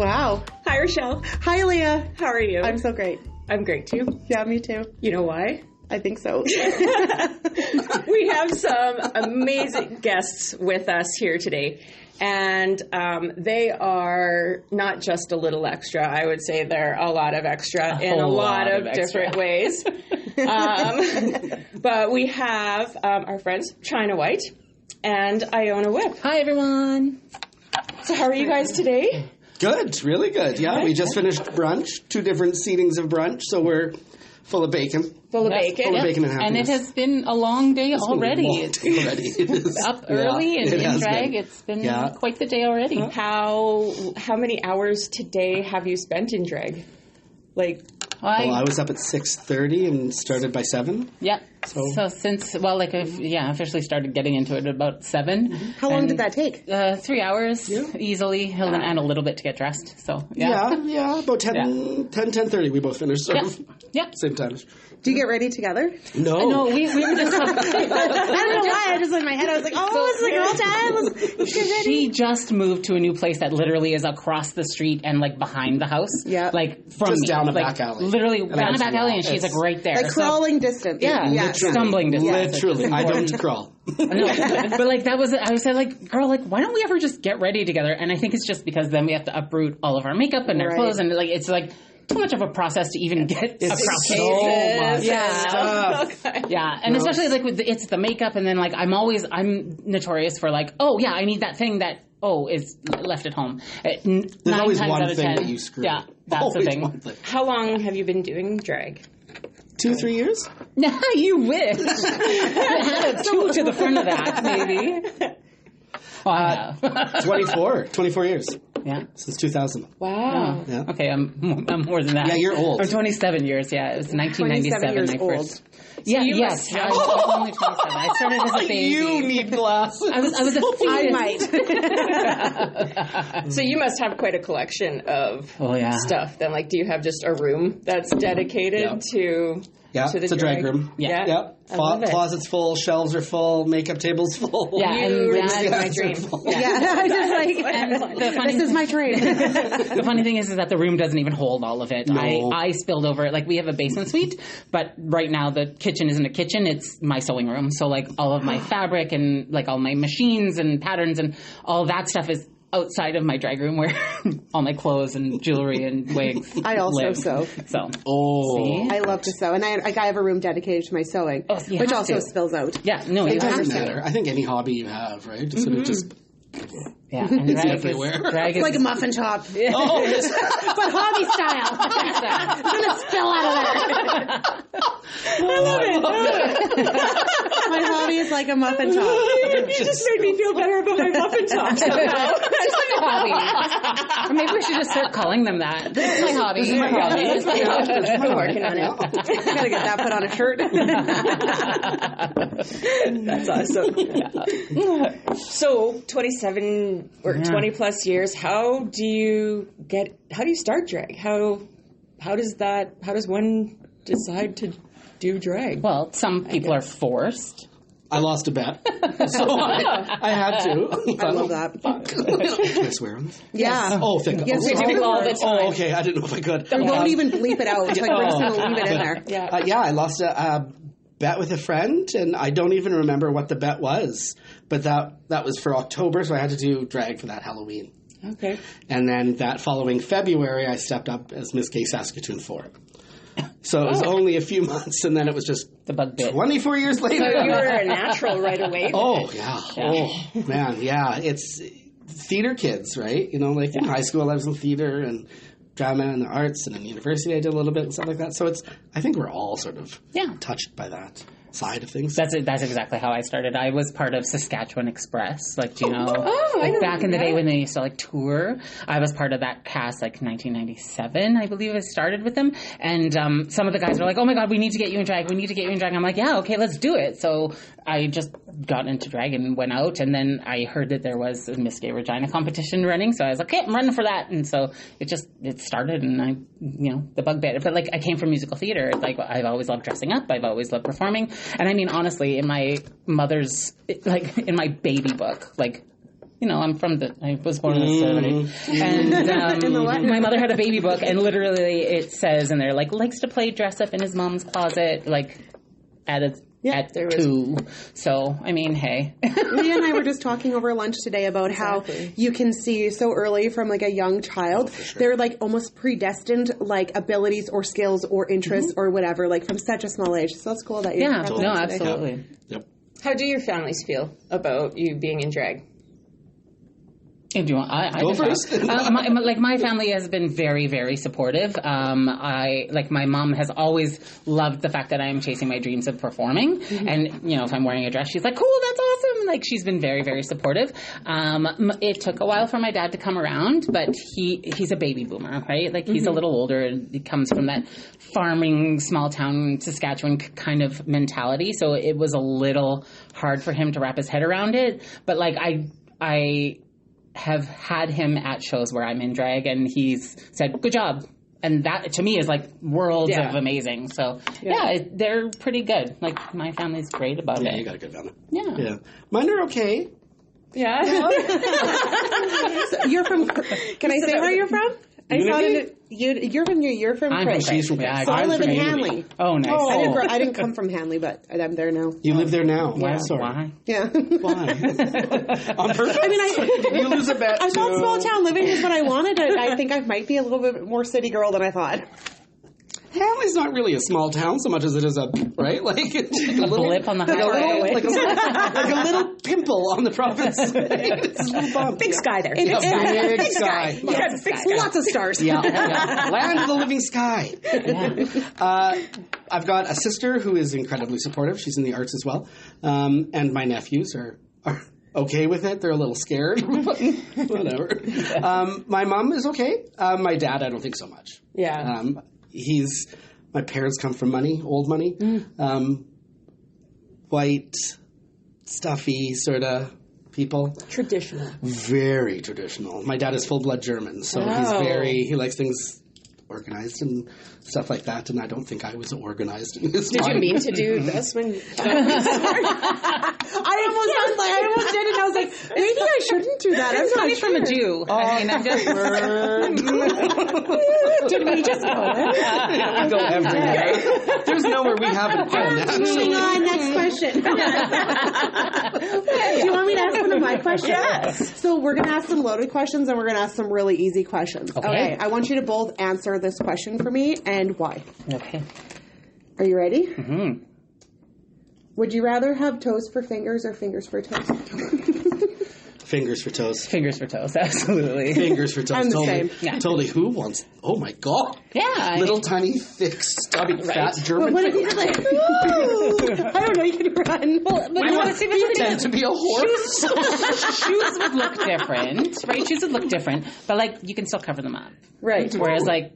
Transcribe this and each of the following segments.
Wow. Hi, Rochelle. Hi, Leah. How are you? I'm so great. I'm great, too. Yeah, me too. You know why? I think so. We have some amazing guests with us here today. And they are not just a little extra. I would say they're a lot of extra in a lot of different ways. But we have our friends, China White and Iona Whipp. Hi, everyone. So how are you guys today? Good, really good. Yeah, we just finished brunch, 2 different seatings of brunch, so we're full of bacon. Full of bacon. Full of bacon and happiness. And it has been a long day already. It is. Up early and in drag. It's been quite the day already. How many hours today have you spent in drag? I was up at 6:30 and started by 7. Yeah. So since, officially started getting into it at about 7. How long did that take? 3 hours, easily, and a little bit to get dressed. So, Yeah, about 10:30 we both finished. Same time. Do you get ready together? No, we were just... I don't know why. I just in my head, I was like, it's the girl time. Let's get ready. She just moved to a new place that literally is across the street and behind the house. Yeah. From just down a back alley. Literally down a back alley, and she's right there. Crawling distance. Yeah. Stumbling distance. Literally. I don't crawl. No, but that was, I was like, girl, why don't we ever just get ready together? And I think it's just because then we have to uproot all of our makeup and our clothes, and it's too much of a process to even get It's so much stuff. Yeah, and especially it's the makeup, and then I'm notorious for I need that thing that is left at home. There's always one thing that you screw. Yeah, that's the thing. How long have you been doing drag? 2-3 years? Nah, you wish. Add a 2 to the front of that, maybe. 24 years. Yeah. Since 2000. Wow. Yeah. Okay, I'm more than that. Yeah, you're old. I'm 27 years, yeah. It was 1997 years I first... old. Yeah, yes. I was only 27. I started as a baby. You need glasses. I was a fetus. I might. So you must have quite a collection of stuff. Then, do you have just a room that's dedicated to... Yeah, to the it's a drag room. Yeah. Closets full, shelves are full, makeup tables full. Yeah, and this is my dream. Yeah, I just this is my dream. The funny thing is that the room doesn't even hold all of it. No. I spilled over it. We have a basement suite, but right now the kitchen isn't a kitchen. It's my sewing room. So all of my fabric and all my machines and patterns and all that stuff is outside of my drag room where all my clothes and jewelry and wigs I also live. sew. So. See? I love to sew. And I have a room dedicated to my sewing, which also spills out. Yeah, no, it doesn't matter. I think any hobby you have, right? Just sort of just... Yeah, and it's everywhere. Drag it's like a muffin top. Yeah. But hobby style. It's going to spill out of there. I love it. My hobby is like a muffin top. You just made me feel better about my muffin top somehow. It's like a hobby. Or maybe we should just start calling them that. This is my hobby. This is my hobby. It's my hobby. I'm working on it. I gotta get that put on a shirt. That's awesome. So 27 or 20 plus years. How do you start drag? How does one decide to do drag? Well, some people are forced. I lost a bet, so I had to. I love that. Can I swear on this? Yeah. Oh, thank God. Yes, we do all the time. Oh, okay. I didn't know if I could. We won't even bleep it out. We're just going to leave it in there. Yeah. I lost a bet with a friend, and I don't even remember what the bet was. But that was for October, so I had to do drag for that Halloween. Okay. And then that following February, I stepped up as Miss Gay Saskatoon 4. So it was only a few months, and then it was just the bug bit. 24 years later. So you were a natural right away. Oh, yeah. Oh, man, yeah. It's theater kids, right? In high school, I was in theater and drama and the arts, and in university I did a little bit and stuff like that. So I think we're all sort of touched by that side of things. That's exactly how I started. I was part of Saskatchewan Express, back in the day when they used to tour. I was part of that cast 1997, I believe I started with them. And some of the guys were like, oh my God, we need to get you in drag. I'm like, yeah, okay, let's do it. So I just got into drag and went out, and then I heard that there was a Miss Gay Regina competition running, so I was like, okay, I'm running for that. And so it started, and the bug bit. But I came from musical theater. I've always loved dressing up. I've always loved performing. And I mean, honestly, in my mother's, in my baby book, I'm I was born in the 70s. And my mother had a baby book, and literally it says in there, like, likes to play dress up in his mom's closet, like, at 2. So, I mean, hey. Leah and I were just talking over lunch today about how you can see so early from, like, a young child, they're, like, almost predestined, like, abilities or skills or interests or whatever, like, from such a small age. So that's cool that you absolutely. Yep. How do your families feel about you being in drag? Do you want? Go first. My family has been very, very supportive. My mom has always loved the fact that I am chasing my dreams of performing. And, if I'm wearing a dress, she's like, cool, that's awesome. Like, she's been very, very supportive. It took a while for my dad to come around, but he's a baby boomer, right? Like, he's a little older, and he comes from that farming, small town Saskatchewan kind of mentality. So it was a little hard for him to wrap his head around it. But, like, I have had him at shows where I'm in drag, and he's said, good job. And that, to me, is like worlds of amazing. So, they're pretty good. Like, my family's great about it. Yeah, you got a good family. Yeah. Mine are okay. Yeah. So you're from, can I say where you're from? You're from I'm Chris. She's from So I live in Hanley. Oh, nice. I didn't come from Hanley, but I'm there now. You live there now. Wow. Sorry. Why? Yeah. Why? On purpose? I mean, Did you lose a bet? I thought small town living is what I wanted. I think I might be a little bit more city girl than I thought. Hanley's not really a small town so much as it is right? Like, it's like a little blip on the highway. like a little pimple on the province. It's a little bump. Big sky there. Big sky. Lots of stars. Yeah. Land of the living sky. I've got a sister who is incredibly supportive. She's in the arts as well. And my nephews are okay with it. They're a little scared. Whatever. My mom is okay. My dad, I don't think so much. Yeah. My parents come from old money. White, stuffy sort of people. Traditional. Very traditional. My dad is full-blood German, so he likes things organized and stuff like that, and I don't think I was organized in his mind. Did you mean to do this when... I almost did, and I was like, maybe I shouldn't do that. It's funny from a Jew. I mean, I'm just... Did we just go there? We go everywhere. There's nowhere we haven't been. Moving on, next question. Do you want me to ask one of my questions? Yes. So we're going to ask some loaded questions, and we're going to ask some really easy questions. Okay. I want you to both answer this question for me, and why. Okay. Are you ready? Mm-hmm. Would you rather have toes for fingers or fingers for toes? Fingers for toes. Fingers for toes, absolutely. Fingers for toes. I'm the totally. same. Yeah. Totally. Who wants... Oh, my God. Yeah. Little, tiny, thick, stubby, fat German What if fingers. you're like, I don't know, you can run. Well, but you want to see You pretend to be a horse. shoes would look different, right? Shoes would look different, but, like, you can still cover them up. Right. Whereas, like,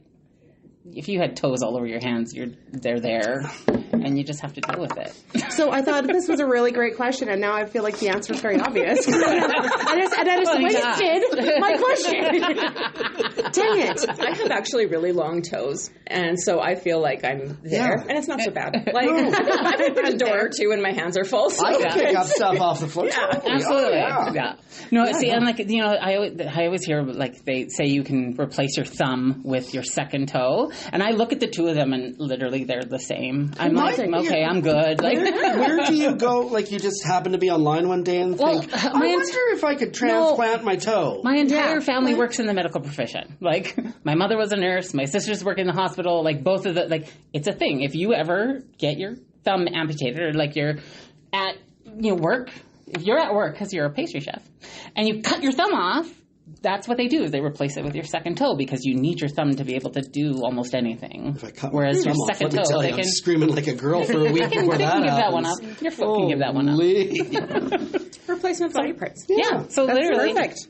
if you had toes all over your hands, they're there, and you just have to deal with it. So I thought this was a really great question, and now I feel like the answer is very obvious. I just wasted my question. Dang it. I have actually really long toes, and so I feel like I'm there, and it's not so bad. Like, I've opened a door or two, and my hands are full. So. I can pick up stuff off the floor. Yeah, Absolutely. Oh, yeah. No, see, and like, I always hear, like, they say you can replace your thumb with your second toe, and I look at the two of them, and literally they're the same. I'm like, okay, I'm good. Like, where do you go? Like, you just happen to be online one day and think, I wonder if I could transplant my toe. My entire family works in the medical profession. Like, my mother was a nurse, my sisters work in the hospital, like, both of the, like, it's a thing. If you ever get your thumb amputated, or like you're at, work, if you're at work because you're a pastry chef, and you cut your thumb off, that's what they do, is they replace it with your second toe, because you need your thumb to be able to do almost anything. If I cut Whereas your second toe, they I'm can... screaming like a girl for a week before that give happens. that one up. Your foot can give that one up. Replacement body parts. Yeah, so That's literally. perfect.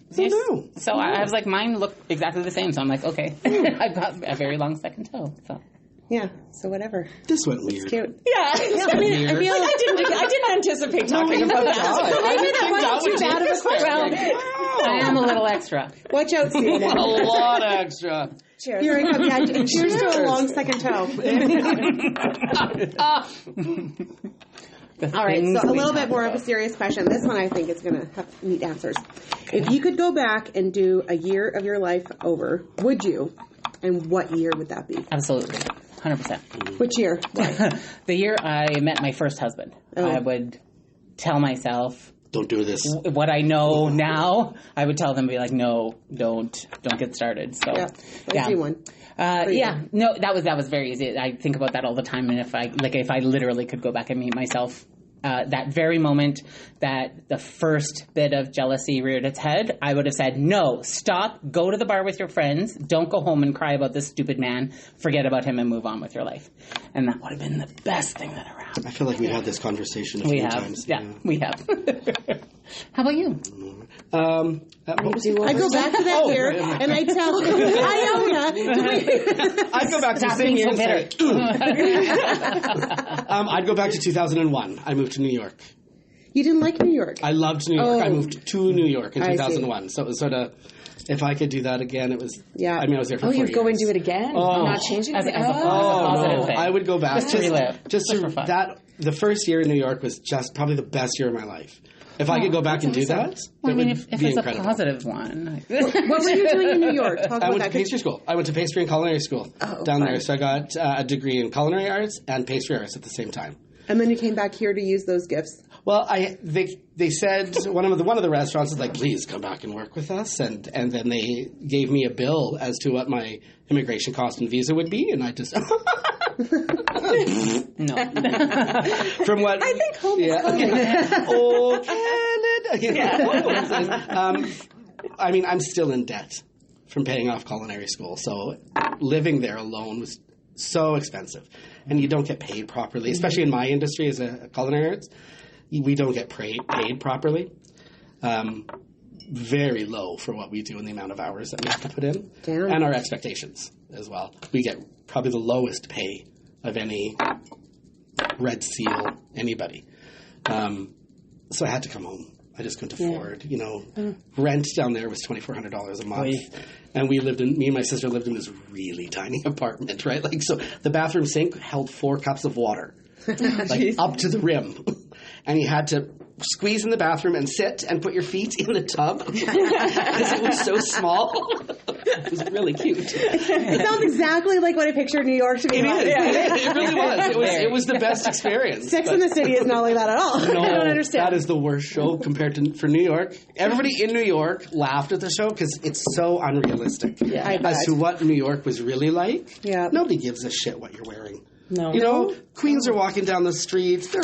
So I was like, mine look exactly the same, so I'm like, okay, I've got a very long second toe, so... Yeah, so whatever. This went weird. It's cute. Yeah. I mean, I feel like I didn't anticipate talking about that. So maybe that wasn't too bad of a question. I am a little extra. Watch out, Steve. A lot extra. Cheers. Here we come. Yeah, cheers to a long second toe. All right, so a little bit more of a serious question. This one I think is going to have neat answers. If you could go back and do a year of your life over, would you? And what year would that be? Absolutely. 100%. Which year? Why? The year I met my first husband. I would tell myself, don't do this. What I know now, I would tell them, be like, no, don't get started. So, easy one. No, that was very easy. I think about that all the time. And if I literally could go back and meet myself, that very moment that the first bit of jealousy reared its head, I would have said, no, stop, go to the bar with your friends, don't go home and cry about this stupid man, forget about him and move on with your life. And that would have been the best thing that ever happened. I feel like we had this conversation a few times. Yeah, we have. How about you? I go back to that year and I tell Iona. I'd go back to the same year and say, I'd go back to 2001. I moved to New York. You didn't like New York? I loved New York. I moved to New York in 2001. So it was sort of, if I could do that again, it was, I was there for 4 years. You'd go and do it again? Not changing it? As a positive thing. I would go back. Just to relive. The first year in New York was just probably the best year of my life. If I could go back and do that, if it's incredible. A positive one. What were you doing in New York? I went to pastry school. I went to pastry and culinary school down there. So I got a degree in culinary arts and pastry arts at the same time. And then you came back here to use those gifts. Well, they said one of the restaurants was like, please come back and work with us, and then they gave me a bill as to what my immigration cost and visa would be, and I just no. From what I think home is coming. Oh, Canada. I'm still in debt from paying off culinary school, so living there alone was so expensive, and you don't get paid properly, especially in my industry as a culinary arts. We don't get paid properly. Very low for what we do and the amount of hours that we have to put in. Damn. And our expectations as well. We get probably the lowest pay of any Red Seal anybody. So I had to come home. I just couldn't afford, rent down there was $2,400 a month. And me and my sister lived in this really tiny apartment, right? Like, so the bathroom sink held 4 cups of water, up to the rim. And you had to squeeze in the bathroom and sit and put your feet in the tub because it was so small. It was really cute. It sounds exactly like what I pictured New York to be like. It really was. It was the best experience. Sex in the City is not like that at all. No, I don't understand. That is the worst show for New York. Everybody in New York laughed at the show because it's so unrealistic as to what New York was really like. Yeah. Nobody gives a shit what you're wearing. No. Queens are walking down the streets.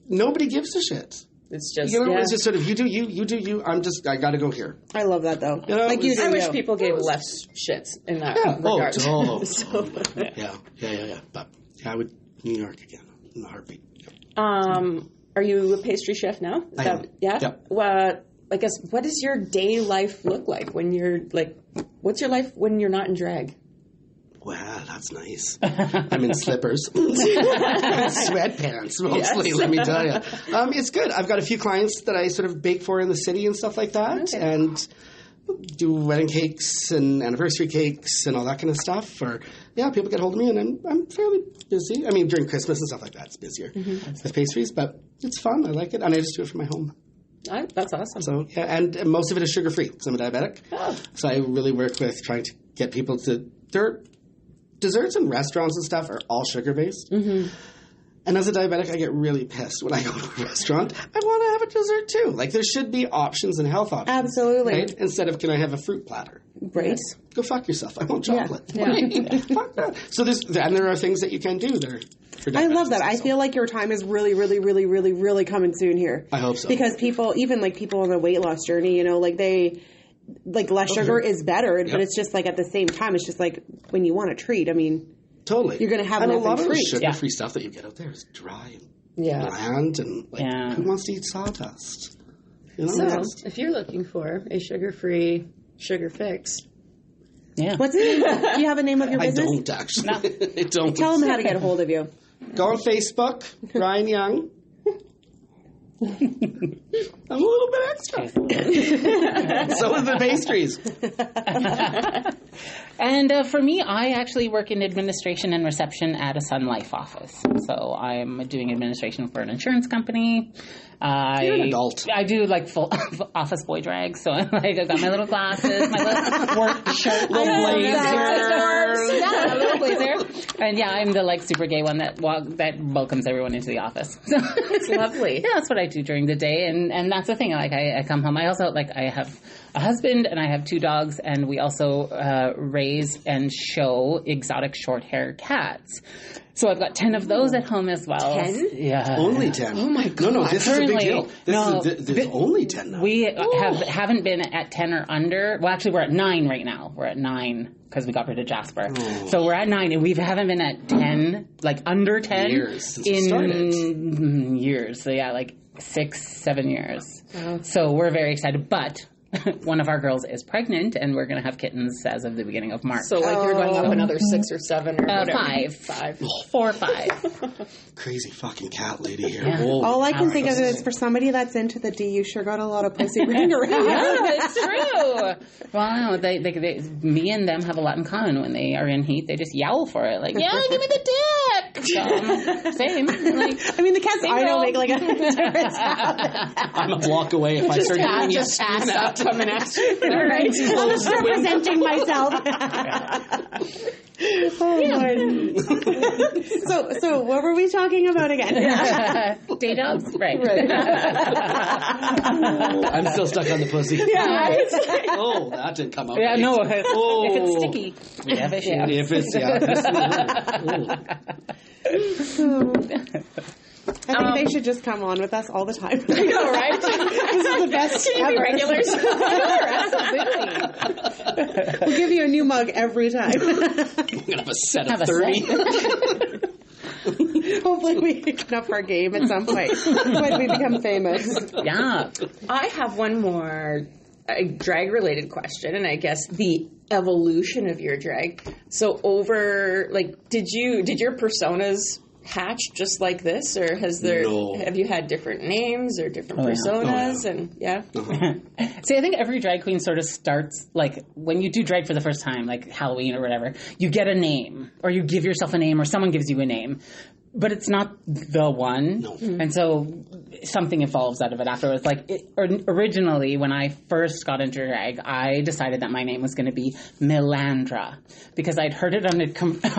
Nobody gives a shit. It's just, it's just sort of, you do you. I got to go here. I love that, though. I wish people gave less shits in that regard. Yeah. But I would New York again in a heartbeat. Are you a pastry chef now? I am. Yeah? Yep. Well, I guess, what does your day life look like when you're, what's your life when you're not in drag? Wow, that's nice. I'm in slippers and sweatpants mostly, let me tell you. It's good. I've got a few clients that I sort of bake for in the city and stuff like that, and do wedding cakes and anniversary cakes and all that kind of stuff. Or people get hold of me, and I'm fairly busy. I mean, during Christmas and stuff like that, it's busier with pastries, but it's fun. I like it, and I just do it from my home. That's awesome. So and most of it is sugar-free. So I'm a diabetic. So I really work with trying to get people to... Desserts and restaurants and stuff are all sugar-based. Mm-hmm. And as a diabetic, I get really pissed when I go to a restaurant. I want to have a dessert, too. Like, there should be options and health options. Absolutely. Right? Instead of, can I have a fruit platter? Right. Go fuck yourself. I want chocolate. Yeah. Fuck that. So there are things that you can do there. I love that. I feel like your time is really, really, really, really, really coming soon here. I hope so. Because people on a weight loss journey, less sugar is better, but it's just at the same time, it's just when you want a treat, totally. You're going to have a nothing lot of the free. sugar-free stuff that you get out there is dry and bland, and who wants to eat sawdust? So, if you're looking for a sugar-free sugar fix, what's it? Do you have a name of your business? I don't actually. I don't. Tell them how to get a hold of you. Go on Facebook, Ryan Young. I'm a little bit extra. So are the pastries. And for me, I actually work in administration and reception at a Sun Life office. So I'm doing administration for an insurance company. You're an adult. I do like full office boy drag. So I've got my little glasses, my little work shirt, little blazer. And yeah, I'm the like super gay one that welcomes everyone into the office. So It's lovely. yeah, that's what I do during the day. And that's the thing. Like I come home. I also I have a husband and I have 2 dogs, and we also raise and show exotic short hair cats. So I've got 10 of those at home as well. 10? Yeah. Only 10. Oh my God. No, this is a big deal. No, There's only 10 now. We haven't been at 10 or under. Well, actually, we're at 9 right now. We're at 9 because we got rid of Jasper. Oh. So we're at 9, and we haven't been at 10, like under 10 Years since we started. years. So yeah, like 6-7 years. So we're very excited, but one of our girls is pregnant, and we're going to have kittens as of the beginning of March. So, like, you're going up another 6 or 7 or whatever. 5. 5. 4 or 5. Crazy fucking cat lady here. Yeah. Holy All I can think of cow. is for somebody that's into the D, you sure got a lot of pussy running around. Yeah, it's true. Well, they, me and them have a lot in common. When they are in heat, they just yowl for it. Like, yeah, give me the dick. So, same. Like, I mean, the cats I know girl. make like a difference. I'm a block away if I start giving you Just ass up coming at you. Right. I'm just representing myself. Oh, Lord. So what were we talking about again? day dogs? Right. I'm still stuck on the pussy. Yeah. Oh, that didn't come out Yeah, right. no. Oh. If it's sticky, we have issues. If it's, I think they should just come on with us all the time. I know, right? This is the best ever. Regulars. Absolutely. We'll give you a new mug every time. We're going to have a set of Have a 30. Hopefully we can up our game at some point when we become famous. Yeah. I have one more drag-related question, and I guess the evolution of your drag. So did your personas hatch just like this, or have you had different names or different personas? And See, I think every drag queen sort of starts, like, when you do drag for the first time, like Halloween or whatever, you get a name, or you give yourself a name, or someone gives you a name. But it's not the one. No. And so something evolves out of it afterwards. Like, originally, when I first got into drag, I decided that my name was going to be Melandra. Because I'd heard it on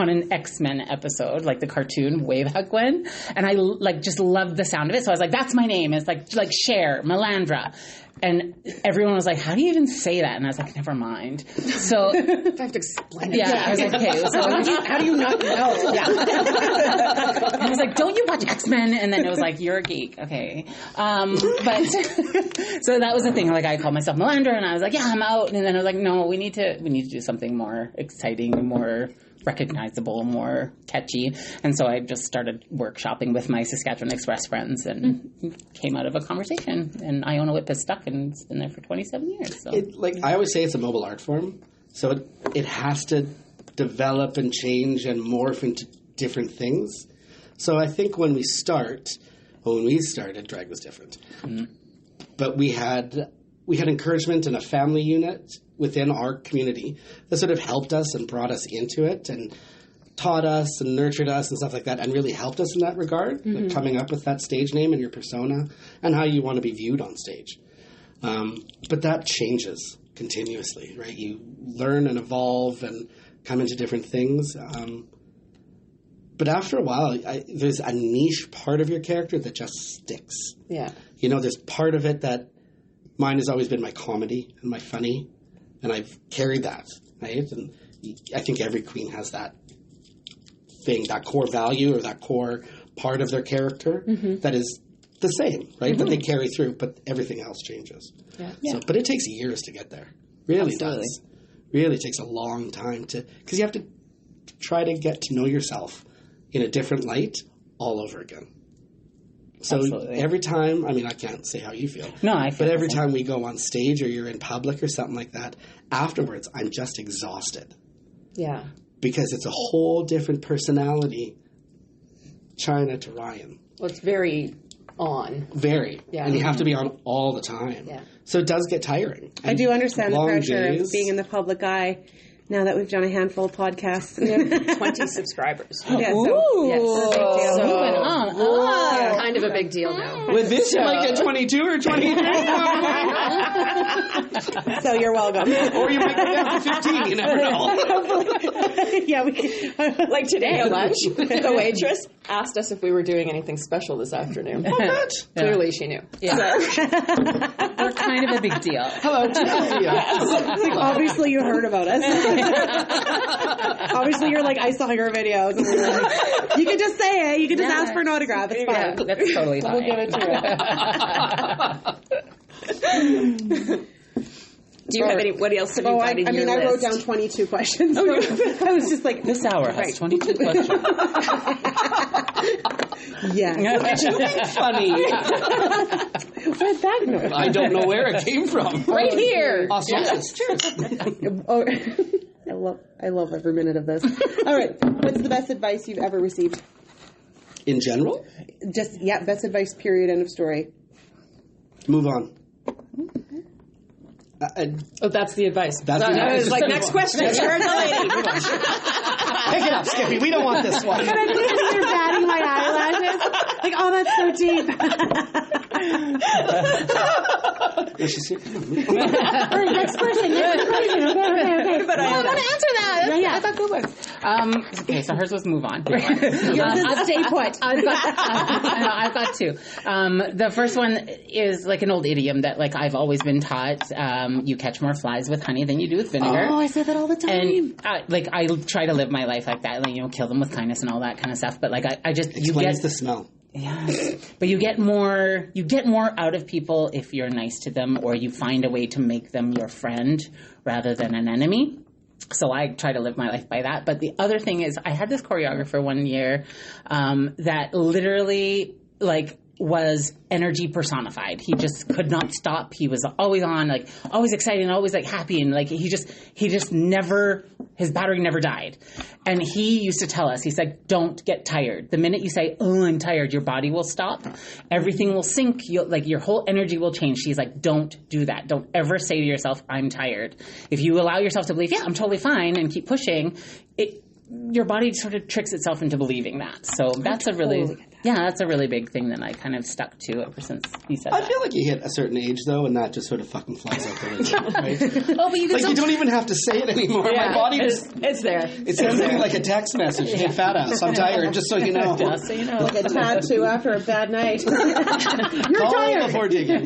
an X-Men episode, like the cartoon, way back when. And I, just loved the sound of it. So I was like, that's my name. It's like Cher, Melandra. And everyone was like, how do you even say that? And I was like, never mind. So I have to explain it. yeah, I was like, okay. So How do you not know? yeah. I was like, don't you watch X-Men? And then it was like, you're a geek. Okay. But so that was the thing. Like, I called myself Melandra, and I was like, yeah, I'm out. And then I was like, no, we need to do something more exciting, more recognizable, more catchy. And so I just started workshopping with my Saskatchewan Express friends, and came out of a conversation. And Iona Whipp has stuck, and it's been there for 27 years. So. I always say it's a mobile art form, so it has to develop and change and morph into different things. So I think when we started, drag was different. Mm-hmm. But we had encouragement and a family unit within our community that sort of helped us and brought us into it and taught us and nurtured us and stuff like that, and really helped us in that regard, like coming up with that stage name and your persona and how you want to be viewed on stage. But that changes continuously, right? You learn and evolve and come into different things. But after a while, there's a niche part of your character that just sticks. Yeah. There's part of it that mine has always been my comedy and my funny, and I've carried that, right? And I think every queen has that thing, that core value or that core part of their character that is the same, right? That they carry through, but everything else changes. Yeah. So, but it takes years to get there. Really Absolutely. does. Really takes a long time because you have to try to get to know yourself in a different light all over again. So Absolutely. every time, I mean, I can't say how you feel. No, I feel But every the same. time we go on stage or you're in public or something like that, afterwards, I'm just exhausted. Yeah. Because it's a whole different personality, China to Ryan. Well, it's very on. Very. Yeah. And you have to be on all the time. Yeah. So it does get tiring. I do understand the Long pressure days. of being in the public eye Now that we've done a handful of podcasts. We have 20 subscribers. Yeah, Ooh. so, yes. So, Moving on. Oh. kind of a big deal now. With this, you might get 22 or 23. So you're welcome. Or you might go down to 15. You never know. Yeah, Like today at lunch, the waitress asked us if we were doing anything special this afternoon. Clearly she knew. Yeah. We're kind of a big deal. Hello, like, obviously you heard about us. Obviously you're like, I saw your videos. And we're like, you can just say it. You can just ask for an autograph. It's fine. Yeah, that's totally fine. We'll give it to you. Do you have any? What else have you got in your I list? wrote down 22 questions. So I was just like, This hour has 22 questions. yeah. funny. Where'd that go? I don't know where it came from. Right here. Australia. Oh, I love every minute of this. All right. What's the best advice you've ever received? In general? Just, best advice, period, end of story. Move on. That's the advice. That's the I advice. was like, next question. You're the lady. Pick it up, Skippy. We don't want this one. But I'm thinking you're batting my eyelashes. Like, oh, that's so deep. Is she serious? Next question. Okay. But I want to answer that. Yeah. I thought good ones. Okay, so hers was move on. Yours is stay put. I've got two. The first one is like an old idiom that like I've always been taught. You catch more flies with honey than you do with vinegar. Oh, I say that all the time. And I try to live my life like that, like, kill them with kindness and all that kind of stuff. But like I just Explains the smell. Yeah, but you get more out of people if you're nice to them, or you find a way to make them your friend rather than an enemy. So I try to live my life by that. But the other thing is, I had this choreographer one year that literally was energy personified. He just could not stop. He was always on, like always excited and always like happy, and like he just never, his battery never died. And he used to tell us, he's like, don't get tired. The minute you say, oh, I'm tired, your body will stop. Everything will sink. Your whole energy will change. He's like, don't do that. Don't ever say to yourself, I'm tired. If you allow yourself to believe, yeah, I'm totally fine, and keep pushing, your body sort of tricks itself into believing that. So that's a really big thing that I kind of stuck to ever since he said that. I feel like you hit a certain age, though, and that just sort of fucking flies out the window, right? Oh, but you you don't even have to say it anymore. Yeah, my body it's there. It sends me like a text message. Hey, fat ass, I'm tired, just so you know. Just so you know. Like a tattoo after a bad night. You're Call tired. before digging.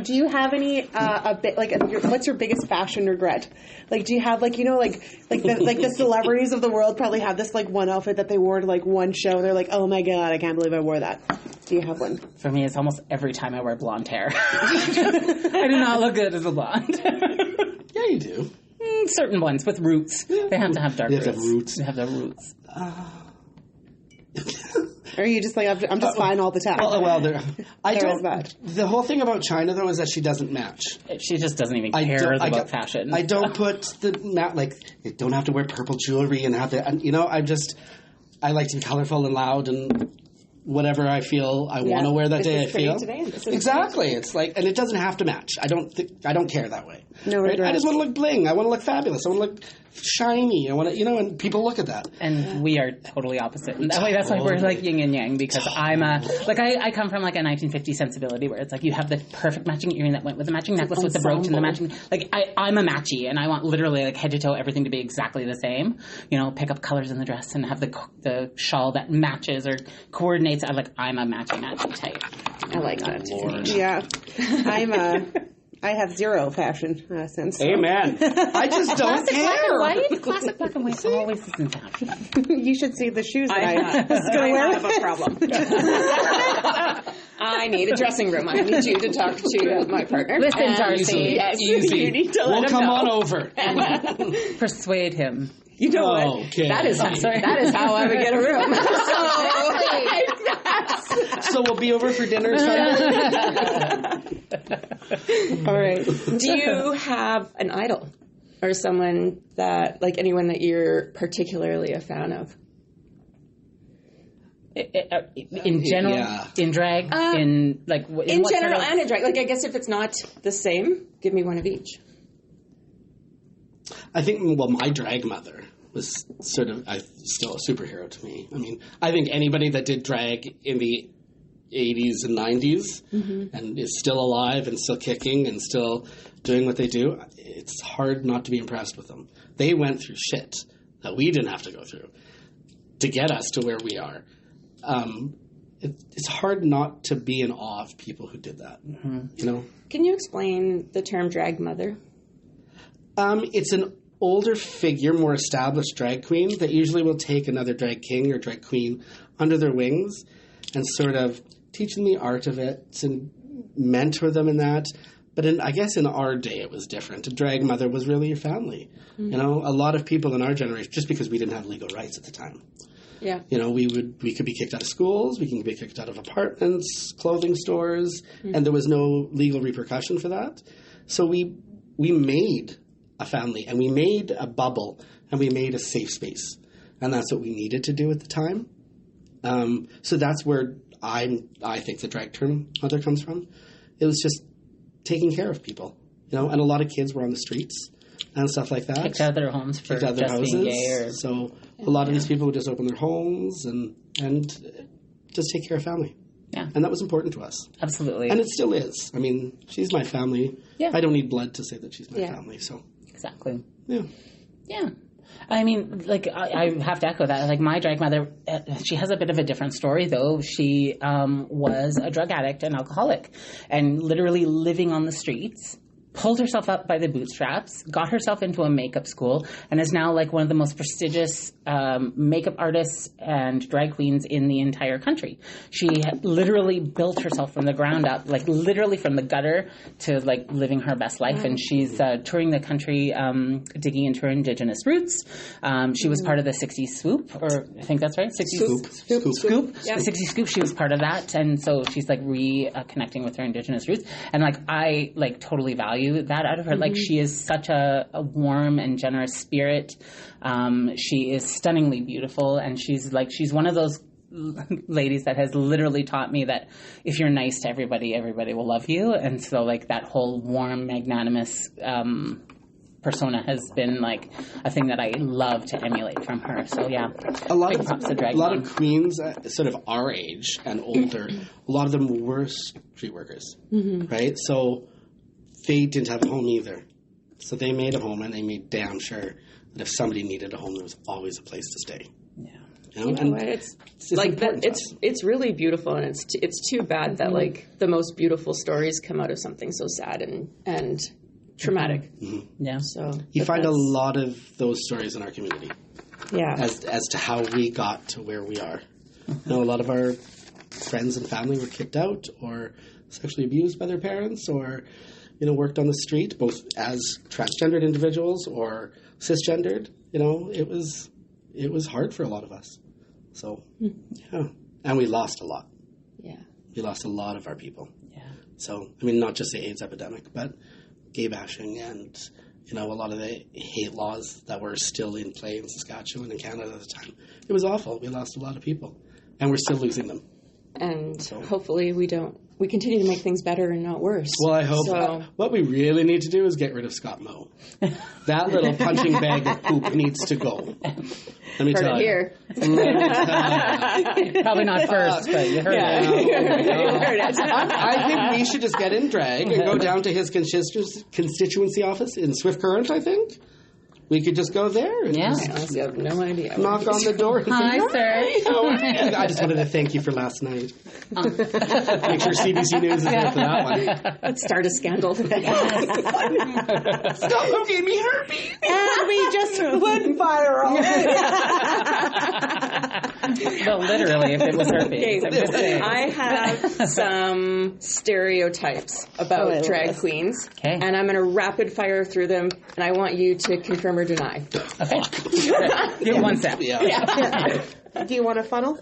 Do you have any what's your biggest fashion regret? Like, do you have the celebrities of the world probably have this like one outfit that they wore to like one show? They're like, oh my god, I can't believe I wore that. Do you have one? For me, it's almost every time I wear blonde hair. I do not look good as a blonde. Yeah, you do. Certain ones with roots. They have to have dark roots. They have the roots. Or are you just like, I'm just fine all the time? The whole thing about China, though, is that she doesn't match. She just doesn't even care about fashion. I don't put the you don't have to wear purple jewelry and have to, I like to be colorful and loud and whatever I feel I want to wear that day. I feel exactly. It's like, and it doesn't have to match. I don't care that way. No, right? I just want to look bling. I want to look fabulous. I want to look shiny. I want to, and people look at that. And we are totally opposite. And that's why we're like yin and yang, because I come from like a 1950s sensibility where it's like you have the perfect matching earring that went with the matching necklace with the brooch and the matching, I'm a matchy, and I want literally like head to toe everything to be exactly the same. Pick up colors in the dress and have the shawl that matches or coordinates. I'm a matchy type. I like that. Yeah. I have zero fashion sense. Amen. I just don't care. Classic black and white always is in fashion. You should see the shoes that I have a problem. I need a dressing room. I need you to talk to my partner. Listen, Darcy. Yes, easy. You need to let him come know. on over. Persuade him. You know what? Okay. That is how I would get a room. So we'll be over for dinner. All right. Do you have an idol or someone that, like anyone that you're particularly a fan of? In general, in drag, in general and in drag. Like, I guess if it's not the same, give me one of each. I think, well, my drag mother was sort of still a superhero to me. I mean, I think anybody that did drag in the 80s and 90s and is still alive and still kicking and still doing what they do, it's hard not to be impressed with them. They went through shit that we didn't have to go through to get us to where we are. It's hard not to be in awe of people who did that. You know? Can you explain the term drag mother? It's an older figure, more established drag queen that usually will take another drag king or drag queen under their wings and sort of teach them the art of it and mentor them in that. But I guess in our day it was different. A drag mother was really your family. You know, a lot of people in our generation, just because we didn't have legal rights at the time. Yeah. You know, we could be kicked out of schools, we can be kicked out of apartments, clothing stores, and there was no legal repercussion for that. So we made a family, and we made a bubble, and we made a safe space. And that's what we needed to do at the time. So that's where I think the drag term mother comes from. It was just taking care of people, you know, and a lot of kids were on the streets and stuff like that. Kicked out of their homes for just being gay. So a lot of these people would just open their homes and just take care of family. Yeah. And that was important to us. Absolutely. And it still is. I mean, she's my family. Yeah. I don't need blood to say that she's my family, so. Exactly. Yeah. Yeah. I mean, like, I have to echo that. Like, my drag mother, she has a bit of a different story, though. She was a drug addict and alcoholic and literally living on the streets, pulled herself up by the bootstraps, got herself into a makeup school, and is now, like, one of the most prestigious makeup artists and drag queens in the entire country. She literally built herself from the ground up, like, literally from the gutter to, like, living her best life. And she's touring the country, digging into her Indigenous roots. She was part of the 60s Swoop, or I think that's right? 60s Scoop. Yep. The 60s Scoop, she was part of that. And so she's, like, reconnecting with her Indigenous roots. And, like, I, like, totally value that out of her. Like, she is such a warm and generous spirit. She is stunningly beautiful, and she's one of those ladies that has literally taught me that if you're nice to everybody, everybody will love you. And so, like, that whole warm, magnanimous persona has been, like, a thing that I love to emulate from her. So, yeah. A lot of queens sort of our age and older, a lot of them were street workers, right? So they didn't have a home either. So they made a home, and they made damn sure that if somebody needed a home, there was always a place to stay. Yeah. You know? It's like that. It's really beautiful, and it's too bad that like the most beautiful stories come out of something so sad and traumatic. Yeah. So you find a lot of those stories in our community. Yeah. As to how we got to where we are. You know, a lot of our friends and family were kicked out or sexually abused by their parents, or you know, worked on the street, both as transgendered individuals or cisgendered. You know, it was hard for a lot of us. So, yeah. And we lost a lot. Yeah. We lost a lot of our people. Yeah. So, I mean, not just the AIDS epidemic, but gay bashing and, you know, a lot of the hate laws that were still in play in Saskatchewan and Canada at the time. It was awful. We lost a lot of people. And we're still losing them. And hopefully we continue to make things better and not worse. Well, I hope. What we really need to do is get rid of Scott Moe. That little punching bag of poop needs to go. Let me tell you. Here. Probably not first, but you heard it. You heard it. I think we should just get in drag and go down to his constituency office in Swift Current, I think. We could just go there and I honestly have no idea. knock on the door and Hi, say, sir. I just wanted to thank you for last night. Make sure CBC News is there for that one. Let's start a scandal. Stop who gave me herpes. And we just went viral. Well, literally, if it was herpes. I'm just saying. I have some stereotypes about drag queens, Okay. and I'm going to rapid fire through them, and I want you to confirm or deny. Okay. Give one step. Yeah. Do you want a funnel?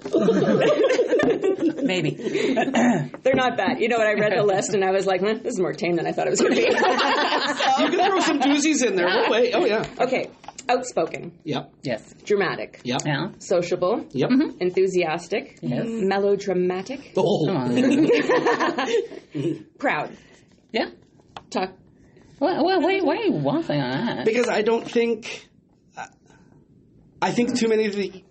Maybe. They're not bad. You know what? I read the list, and I was like, this is more tame than I thought it was going to be. You can throw some doozies in there. We'll wait. Oh, yeah. Okay. Outspoken. Yep. Yes. Dramatic. Yep. Yeah. Sociable. Yep. Enthusiastic. Yes. Well, wait, why are you waffling on that? Because I don't think... I think too many of the...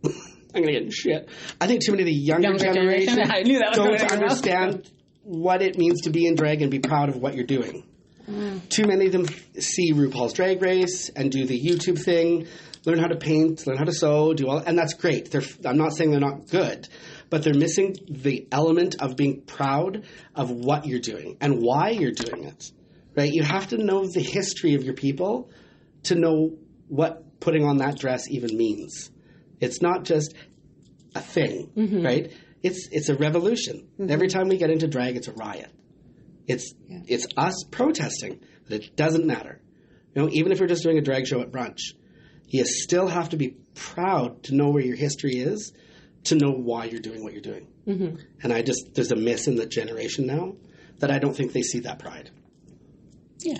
I'm going to get in shit. I think too many of the younger generation I knew that was don't understand what it means to be in drag and be proud of what you're doing. Too many of them see RuPaul's Drag Race and do the YouTube thing, learn how to paint, learn how to sew, do all, and that's great. I'm not saying they're not good, but they're missing the element of being proud of what you're doing and why you're doing it. Right? You have to know the history of your people to know what putting on that dress even means. It's not just a thing, right? It's a revolution. Every time we get into drag, it's a riot. It's us protesting that it doesn't matter. You know, even if we're just doing a drag show at brunch, you still have to be proud to know where your history is, to know why you're doing what you're doing. And there's a miss in the generation now that I don't think they see that pride. Yeah,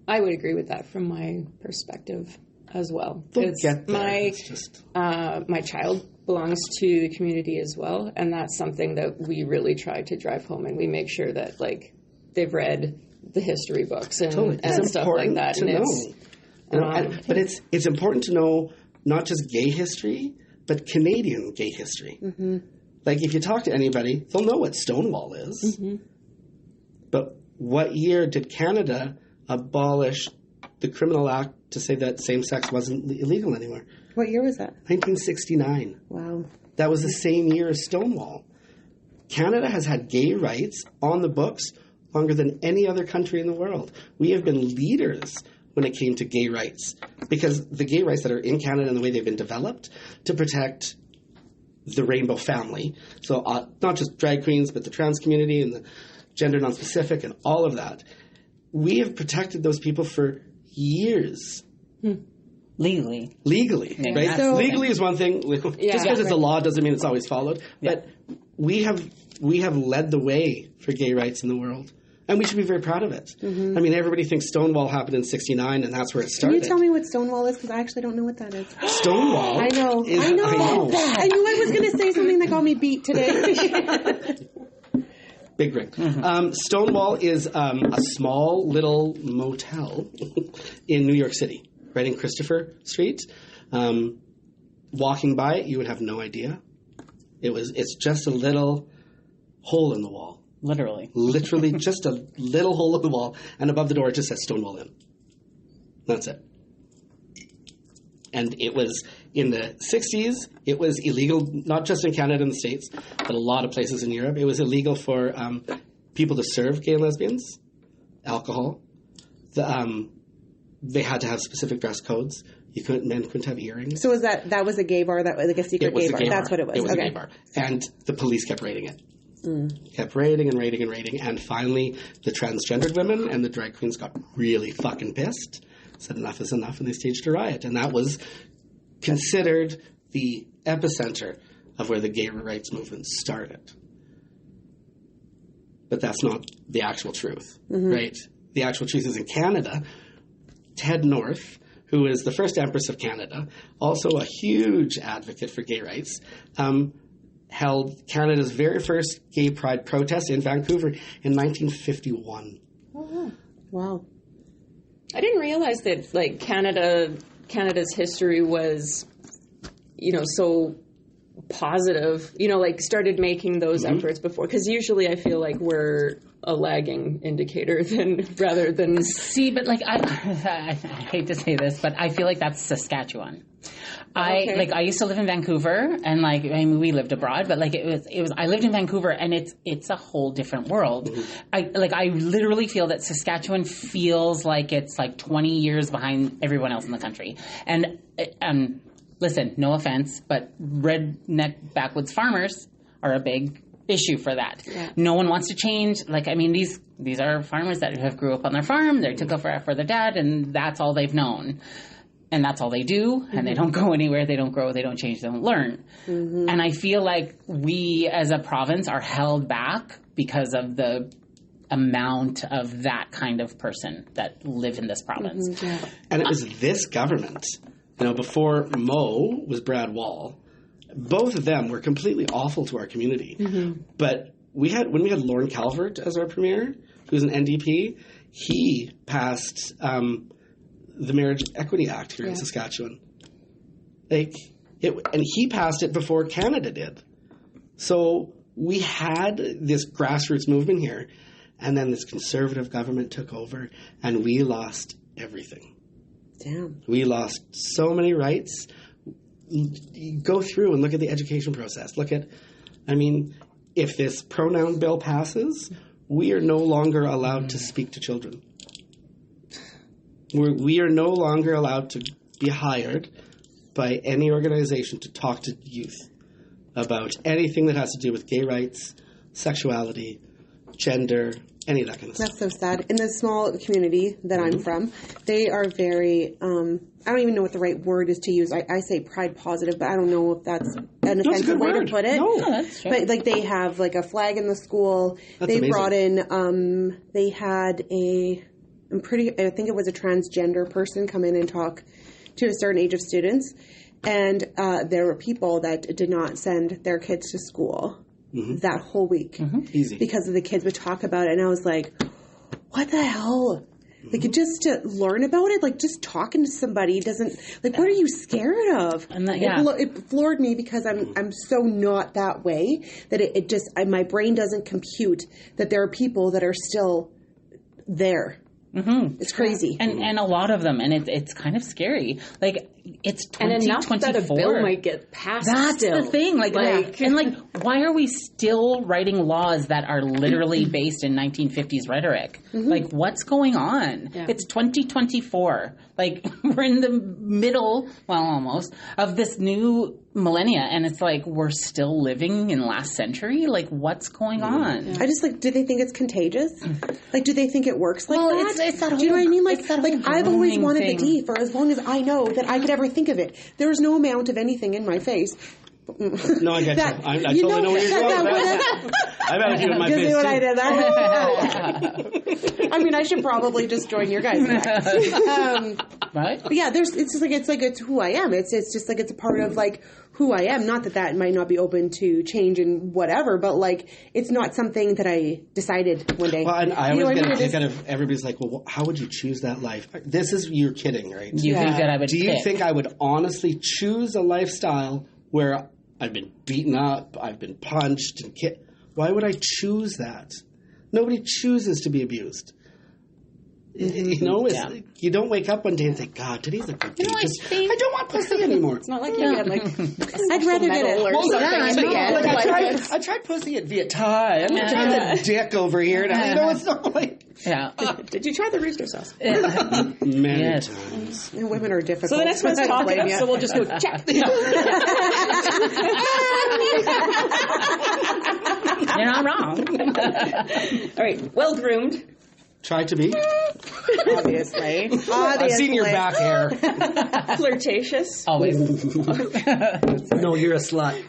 I would agree with that from my perspective as well. They'll get there. My child belongs to the community as well, and that's something that we really try to drive home, and we make sure that like they've read the history books and stuff like that. To know. But it's important to know not just gay history, but Canadian gay history. Like if you talk to anybody, they'll know what Stonewall is. But what year did Canada abolish the Criminal Act to say that same-sex wasn't illegal anymore? What year was that? 1969. Wow. That was the same year as Stonewall. Canada has had gay rights on the books longer than any other country in the world. We have been leaders when it came to gay rights, because the gay rights that are in Canada and the way they've been developed to protect the rainbow family, so not just drag queens, but the trans community and the gender non-specific and all of that, we have protected those people for years. Legally, yeah, right? So, legally is one thing. Just because it's a law doesn't mean it's always followed. Yeah. But we have led the way for gay rights in the world, and we should be very proud of it. I mean, everybody thinks Stonewall happened in '69, and that's where it started. Can you tell me what Stonewall is? Because I actually don't know what that is. Stonewall. I know. I knew I was going to say something that got me beat today. Big ring. Stonewall is a small little motel in New York City, right in Christopher Street. Walking by it, you would have no idea. It's just a little hole in the wall. Literally just a little hole in the wall, and above the door it just says Stonewall Inn. That's it. And it was in the 60s, it was illegal, not just in Canada and the States, but a lot of places in Europe. It was illegal for people to serve gay and lesbians alcohol. They had to have specific dress codes. Men couldn't have earrings. So was that was a gay bar, that was like a secret gay bar? That's what it was. It was a gay bar. And the police kept raiding it. Kept raiding, and finally the transgendered women and the drag queens got really fucking pissed. Said enough is enough, and they staged a riot. And that was considered the epicenter of where the gay rights movement started. But that's not the actual truth, right? The actual truth is in Canada, Ted North, who is the first Empress of Canada, also a huge advocate for gay rights, held Canada's very first gay pride protest in Vancouver in 1951. Oh, wow. I didn't realize that like Canada's history was, so positive. Like started making those efforts before, because usually I feel like we're a lagging indicator rather than see. But like I hate to say this, but I feel like that's Saskatchewan. I used to live in Vancouver, and we lived abroad, but it was I lived in Vancouver, and it's a whole different world. I literally feel that Saskatchewan feels like it's 20 years behind everyone else in the country. And listen, no offense, but redneck backwoods farmers are a big issue for that. Yeah. No one wants to change. These are farmers that have grew up on their farm. They took over for their dad, and that's all they've known. And that's all they do, and they don't go anywhere, they don't grow, they don't change, they don't learn. And I feel like we as a province are held back because of the amount of that kind of person that live in this province. Yeah. And it was this government, before Mo was Brad Wall, both of them were completely awful to our community. But when we had Lorne Calvert as our premier, who's an NDP, he passed the Marriage Equity Act here in Saskatchewan. And he passed it before Canada did. So we had this grassroots movement here, and then this conservative government took over, and we lost everything. Damn. We lost so many rights. You go through and look at the education process. If this pronoun bill passes, we are no longer allowed to speak to children. We are no longer allowed to be hired by any organization to talk to youth about anything that has to do with gay rights, sexuality, gender, any of that kind of stuff. That's so sad. In the small community that I'm from, they are very, I don't even know what the right word is to use. I say pride positive, but I don't know if that's an offensive way to put it. No, that's true. But they have a flag in the school. That's they amazing. brought in, they had I think it was a transgender person come in and talk to a certain age of students. And there were people that did not send their kids to school that whole week. Easy. Because the kids would talk about it. And I was like, what the hell? Just to learn about it, just talking to somebody doesn't, what are you scared of? And It floored me because I'm so not that way that it just, my brain doesn't compute that there are people that are still there. It's crazy. And a lot of them, and it's kind of scary. It's 2024. And enough that a bill might get passed. That's still. the thing. Why are we still writing laws that are literally based in 1950s rhetoric? What's going on? Yeah. It's 2024. We're in the middle, well, almost, of this new millennia, and it's we're still living in last century. What's going on? I just do they think it's contagious? Do they think it works that? It's that whole, do you know what I mean? I've always grooming wanted thing. the D for as long as I know that I could ever think of it. There's no amount of anything in my face. No, I get you. I totally know where you're going with that. I've had a few in my You face, see what too. I did there? I should probably just join your guys. Right? But yeah, it's who I am. It's just it's a part of who I am. Not that might not be open to change and whatever, but it's not something that I decided one day. Well, and I always get a kick out of everybody's well, how would you choose that life? You're kidding, right? You think that I would Do you think I would honestly choose a lifestyle where I've been beaten up, I've been punched and kicked? Why would I choose that? Nobody chooses to be abused. You don't wake up one day and think, God, today's a good day. I don't want pussy anymore. It's not like you get I'd rather get it. or something at the end. I tried pussy at Viet Thai. I'm trying the dick over here. And it's not Yeah. Did you try the rooster sauce? many times. Women are difficult. So the next one's talking, so we'll just go check. You're not wrong. All right, well-groomed. Try to be. Obviously. I've seen your back hair. Flirtatious. Always. No, you're a slut.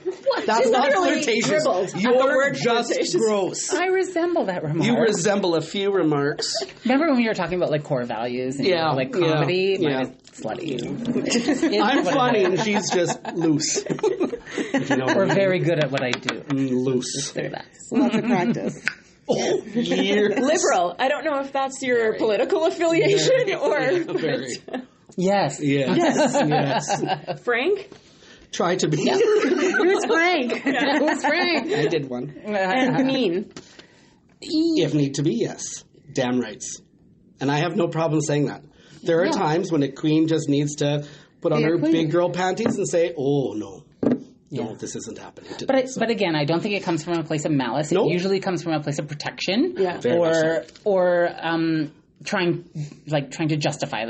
That's She not literally flirtatious. dribbled at the You're word just flirtatious. gross. I resemble that remark. You resemble a few remarks. Remember when we were talking about core values and comedy? Yeah. Mine is slutty. I'm funny and she's just loose. We're very good at what I do. Loose. Say that. Lots of practice. Oh, years. Liberal. I don't know if that's your political affiliation or Very. Yes. Yes. Frank. Try to be. Who's Frank? Who's Frank? I did one. And mean. If need to be, yes. Damn rights. And I have no problem saying that. There are times when a queen just needs to put on her big girl panties and say, oh, no. No, this isn't happening today. But again, I don't think it comes from a place of malice. Nope. It usually comes from a place of protection, Very much or trying to justify,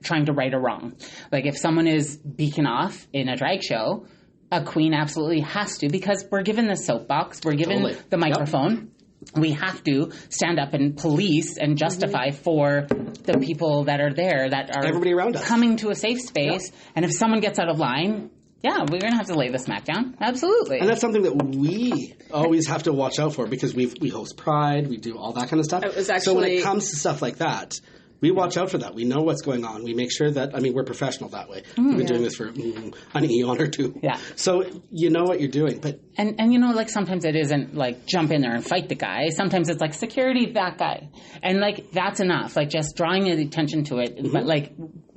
trying to right a wrong. If someone is beacon off in a drag show, a queen absolutely has to, because we're given the soapbox, we're given the microphone. Yep. We have to stand up and police and justify for the people that are there, that are everybody around us, coming to a safe space. Yep. And if someone gets out of line, we're going to have to lay the smack down. Absolutely. And that's something that we always have to watch out for, because we host Pride, we do all that kind of stuff. It was actually, so when it comes to stuff like that, we watch out for that. We know what's going on. We make sure that, we're professional that way. We've been doing this for an eon or two. Yeah. So you know what you're doing. But And like sometimes it isn't like jump in there and fight the guy. Sometimes it's like security that guy. And like that's enough. Like just drawing attention to it. But like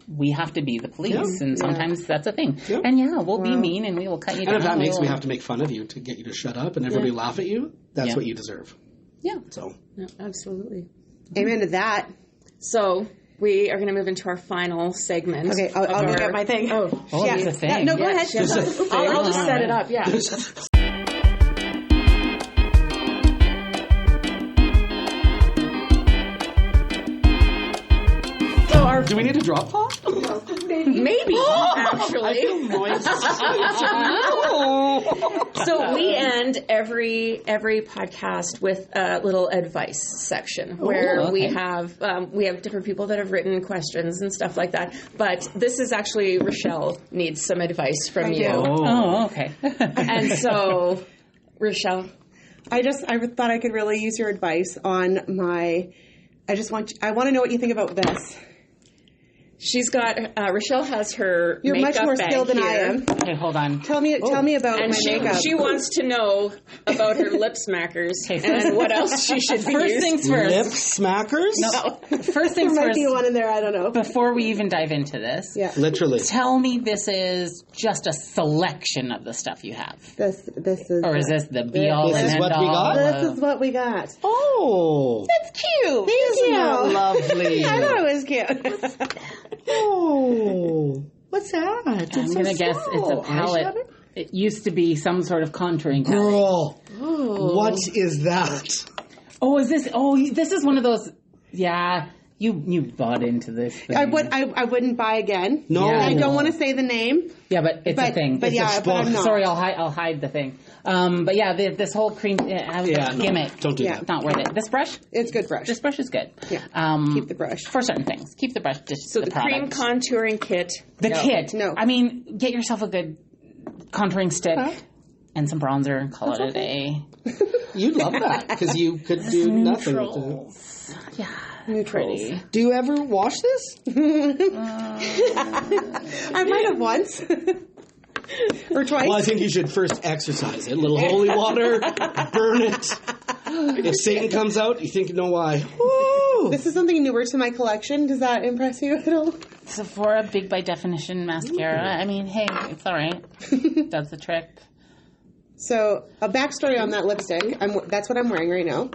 we have to be the police and sometimes that's a thing. Yeah. And we'll be mean and we will cut you down. And if that makes me have to make fun of you to get you to shut up and everybody laugh at you, that's what you deserve. Yeah. So Absolutely. Amen to that. So we are going to move into our final segment. Okay, I'll get my thing. Oh, that's a thing. No, go ahead. I'll just set it up. Yeah. do we need a drop pod? Maybe, actually. I feel moist. So we end every podcast with a little advice section where we have different people that have written questions and stuff like that. But this is actually Rochelle needs some advice from you. Oh, okay. And so, Rochelle, I thought I could really use your advice on my. I want to know what you think about this. she's got Rochelle has her. You're makeup much more bag skilled than here. I am. Okay, hold on. Tell me about And my makeup. she wants to know about her lip smackers and what else she should be First using. things first. Lip smackers? No. First There things might first. be one in there. I don't know. Before we even dive into this, Yeah. Literally. tell me this is just a selection of the stuff you have. This is. Or is this the be-all This and is end-all? what we got? This is what we got. Oh. That's cute. Thank you. Lovely. I thought it was cute. Oh. What's that? I'm going to guess it's a palette. It used to be some sort of contouring palette. Girl. What is that? Oh, is this? Oh, this is one of those. Yeah, you bought into this thing. I wouldn't buy again. No. Yeah, I don't want to say the name. Yeah, but it's a thing. But It's but I'm not. Sorry, I'll hide the thing. But yeah, this whole cream gimmick. Don't do Yeah. that. It's not worth it. This brush. It's good brush. This brush is good. Yeah. Keep the brush. for certain things. Keep the brush. Just So the cream product. contouring kit. The kit. No. I mean, get yourself a good contouring stick and some bronzer and call it a day. You'd love that because you could do nothing. Neutrals. Yeah. Neutrals. Pretty. Do you ever wash this? I might have once. Or twice. Well, I think you should first exercise it. A little holy water, burn it. If Satan comes out, you think you know why. Woo! This is something newer to my collection. Does that impress you at all? Sephora Big by Definition mascara. I mean, hey, it's all right. Does the trick. So, a backstory on that lipstick. That's what I'm wearing right now.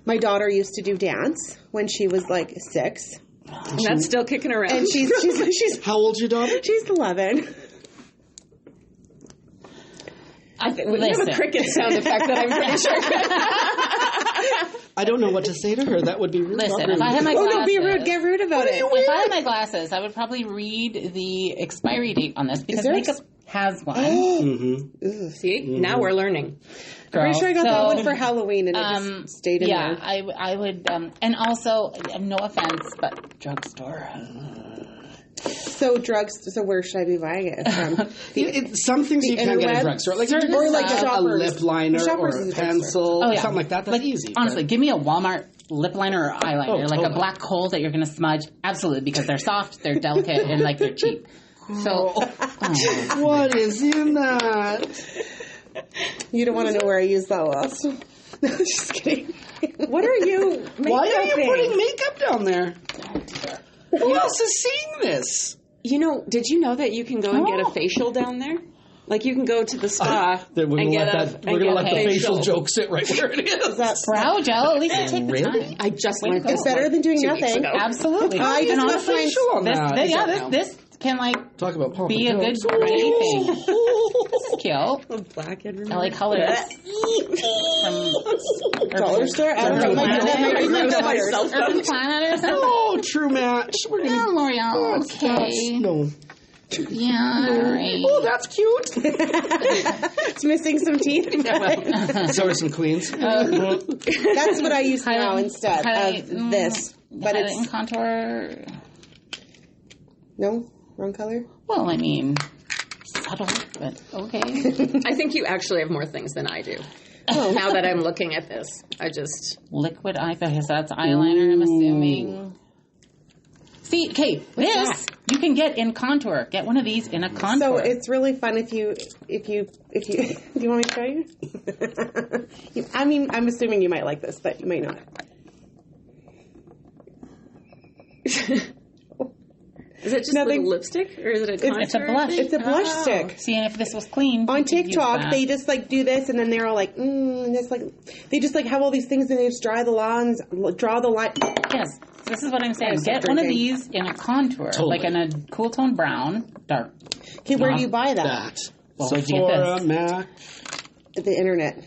My daughter used to do dance when she was like 6. And that's still kicking around. And she's How old's your daughter? she's 11. We have a cricket sound effect that I'm pretty sure. I don't know what to say to her. That would be rude. Listen, if I had my Oh, glasses, no, be rude. Get rude about it. if I had my glasses, I would probably read the expiry date on this because there makeup has one. See, now we're learning. Girl. Pretty sure I got that So, one for Halloween and it just stayed in yeah, there. I would, and also, no offense, but drugstore. So where should I be buying it from? Some things you can get at a drugstore. Like, Certain or like stuff. a Shoppers. lip liner Shoppers or is a a drugstore. pencil or something like that. That's easy. Honestly, give me a Walmart lip liner or eyeliner, like a totally. black coal that you're going to smudge. Absolutely, because they're soft, they're delicate, and like they're cheap. So, What is in that? You don't want to know where I use that last. No, just kidding. What are you Why are you makeuping? putting makeup down there? Who else is seeing this? You know, did you know that you can go and get a facial down there? Like you can go to the spa We're and gonna get we're gonna let the facial facial. joke sit right where it is. Is that brow gel, at least you take the Really? time. I just went It's better than doing 2 weeks nothing. ago. Absolutely. I And just got honestly, mine- facial on that. this can like Talk about Papa be a good jokes. anything. This is cute. Black and I like colors. From dollar store? I don't know. Urban That might be Planet. from Dollar. Urban Planet or something. Oh, true match. We're Yeah, gonna. L'Oreal. Okay. No. Yeah, all right. Oh, that's cute. It's missing some teeth. So are some queens. That's what I use now Highlight- instead highlight, of this. But Highlight and it's contour. no wrong color. Well, I mean, subtle, but okay. I think you actually have more things than I do. Now that I'm looking at this, I just Liquid eye, because that's eyeliner, I'm assuming. See, okay, this you can get in contour. Get one of these in a contour. So it's really fun if you do you want me to show you? I mean, I'm assuming you might like this, but you might not. Is it just little lipstick, or is it a contour? It's a blush. It's a blush stick. See, and if this was clean on TikTok, they just like do this, and then they're all like, and it's like they just like have all these things, and they just draw the line. Yes, this is what I'm saying. Get one of these in a contour, like in a cool tone brown, dark. Okay, where do you buy that? Well, where'd you get this? Mac. The internet.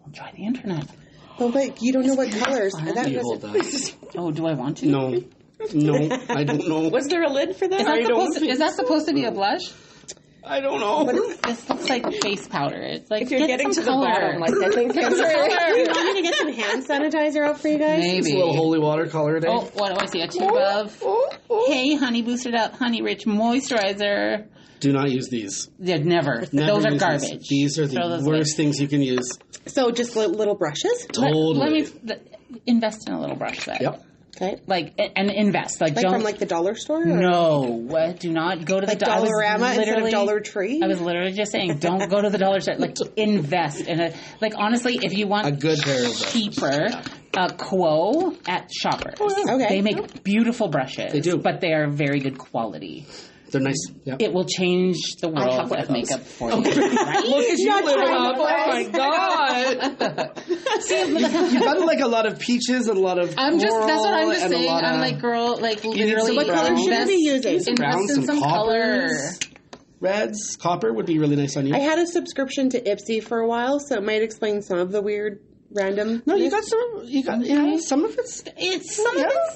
I'll try the internet. Oh, but you don't know what colors. Oh, do I want to? No, I don't know. Was there a lid for that? Is that supposed to be a blush? I don't know. This looks like face powder. It's like, if you're getting to color. the bottom, like I think. Do you want me to get some hand sanitizer out for you guys? Maybe. It's a little holy water color day. Oh, what do I see? A tube of Hey Honey Boosted Up Honey Rich Moisturizer. Do not use these. Yeah, never. Those are garbage. These are the worst things you can use. So just little brushes? Totally. Let me invest in a little brush set. Yep. Okay. And invest. Like don't, from the dollar store? Or? No. Do not go to the Dollarama instead of Dollar Tree? I was literally just saying, don't go to the dollar store. Like, invest in it. Like, honestly, if you want a good pair of cheaper, Quo at Shoppers. Oh, yeah. Okay. They make beautiful brushes. They do. But they are very good quality. They're nice. Yep. It will change the world of makeup for you. Right? Look at you living up. Oh my God. You've got like a lot of peaches and a lot of that's what I'm just saying. I'm like, girl, like literally. What color should I be using? Invest in some color. Reds, copper would be really nice on you. I had a subscription to Ipsy for a while, so it might explain some of the weird random. No, you got some of it's it's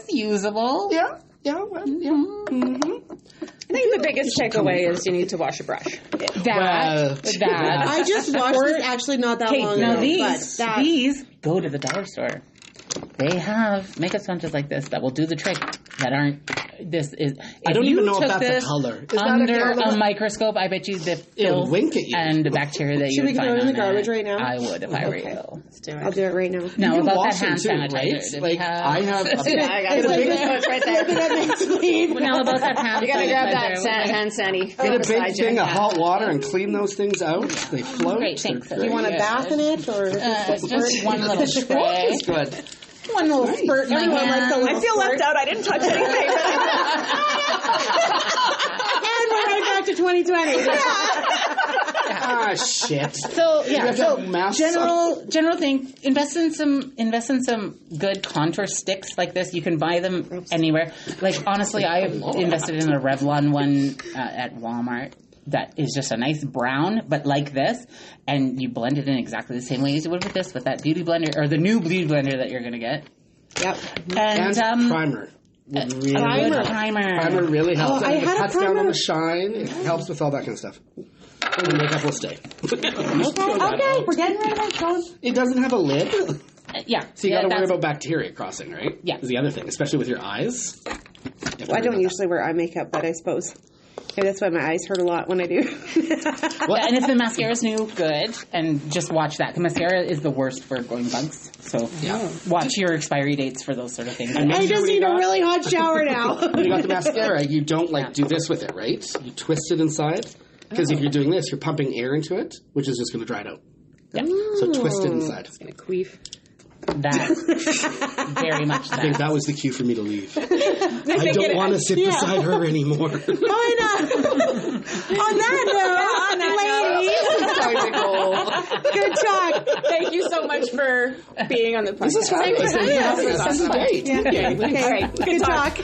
usable. Yeah. Yeah, well, yeah. Mm-hmm. I think the biggest takeaway is you need to wash a brush. That. I just washed this actually not that long ago. Now these go to the dollar store. They have makeup sponges like this that will do the trick. That aren't. This is. I don't even know if that's a color. Is under a microscope, I bet you the filth wink at you. and the bacteria that you would find. Should we throw it in the garbage right now? I would if I were you. Let's do it. I'll do it right now. Now you about wash that hand sanitizer, right? Like I have. I got it right there. Now about that hand sanitizer. You gotta grab that hand sanitizer. Get a big thing of hot water and clean those things out. They float. Great, thanks. Do you want a bath in it or just one little spray? It's good. One little spurt in my hand. I feel left out. I didn't touch anything. And we're right back to 2020. Ah, shit. So general thing. Invest in some good contour sticks like this. You can buy them anywhere. Like honestly, I invested in a Revlon one at Walmart. That is just a nice brown, but like this, and you blend it in exactly the same way as you would with this, with that beauty blender, or the new beauty blender that you're going to get. Yep. And primer. Primer really helps. I had it cuts down on the shine. It helps with all that kind of stuff. And the makeup will stay. Okay, we're getting rid of our phone. It doesn't have a lid. Yeah. So you got to worry about bacteria crossing, right? Yeah. Is the other thing, especially with your eyes. Well, I don't usually wear eye makeup, but I suppose. Maybe that's why my eyes hurt a lot when I do. And if the mascara's new, good. And just watch that. The mascara is the worst for growing bugs. So watch your expiry dates for those sort of things. I just need a really hot shower now. When you got the mascara, you don't do this with it, right? You twist it inside. Because if you're doing this, you're pumping air into it, which is just going to dry it out. Yeah. So twist it inside. It's going to queef. That. Very much that. I think that was the cue for me to leave. I don't want to sit beside her anymore. Why not? On that note, ladies. Good talk. Thank you so much for being on the podcast. This is fabulous. This is great. Okay. All right. Good talk.